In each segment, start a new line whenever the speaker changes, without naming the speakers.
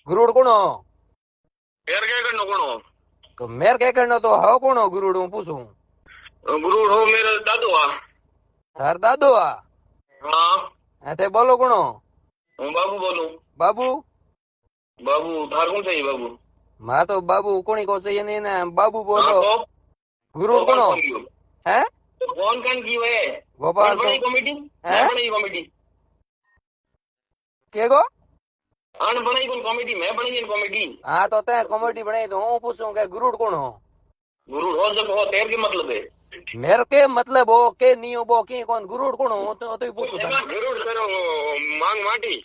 ગુરુડ કોણો?
મેર કેકડ નો કોણો?
તો મેર કેકડ નો તો હવ કોણો ગુરુડ હું પૂછું?
ગુરુડ હો મેરા દાદો આ.
તાર દાદો આ?
હા.
તે બોલો કોણો?
હું બાબુ બોલું.
બાબુ?
બાબુ થાર કોણ છે બાબુ?
માં તો બાબુ કોણી કો છે ને બાબુ બોલો.
हाँ,
ગુરુડ કોણો? હે?
तो कौन कौन की हुए?
ગોપાલ
बड़ी कमेटी?
हैं?
बड़ी कमेटी?
કે ગો?
अन बनाई कौन कमेटी? मैं बनी कमेटी.
હા તો તે કોમેડી બનાવી તો હું પૂછું કે ગુરુડ કોણો?
गुरु हो जब हो तेर के मतलब है.
મેર કે મતલબ હો કે નિયો બો કે કોણ ગુરુડ કોણો હું તો પૂછું તને.
गुरु करो मांग माटी.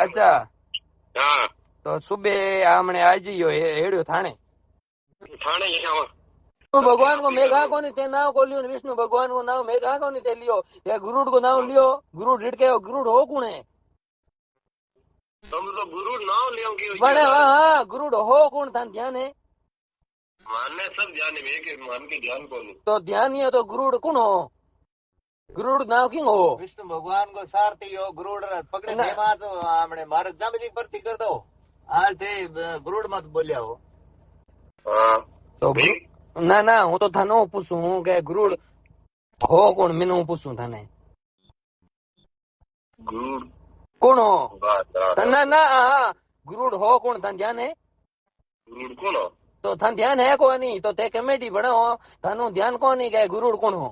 અચ્છા
हाँ.
તો સુબે આમણે આજીયો હેડ્યો થાણે.
थाने यहाँ.
विष्णु भगवान को मेघा को नहीं ते नाव को लियो, विष्णु भगवान को नाव मेघा को नहीं ते लियो, ये गुरुड़ को नाव लियो, गुरुड़ हिट के गुरुड़ हो कौन है?
तुम तो गुरु नाम लियो की.
बड़े हाँ गुरुड़ हो कौन था ध्यान है?
मानने सब ध्यान है के मान के ध्यान कौन?
तो ध्यान ही है तो गुरुड़ कौन हो? गुरुड़ नाव क्यों हो?
विष्णु भगवान को सारथी हो गुरुड़ पकड़े देमा तो हमने महाराज जामजी भर्ती कर दो हाल थे गुरुड़ मत बोलिया हो.
हाँ.
तो ना ना હું તો થાનો પૂછું હું કે ગુરુડ હો કોણ મેને હું પૂછું થાને
गुरु.
કોણ હો?
बात.
ના ના હા ગુરુડ હો કોણ થાન ધ્યાન હે?
गुरु कौन हो?
તો થાન ધ્યાન હે કોની? તો તે કમેટી ભણાવો થાનું ધ્યાન કોની કે ગુરુડ કોણ હો?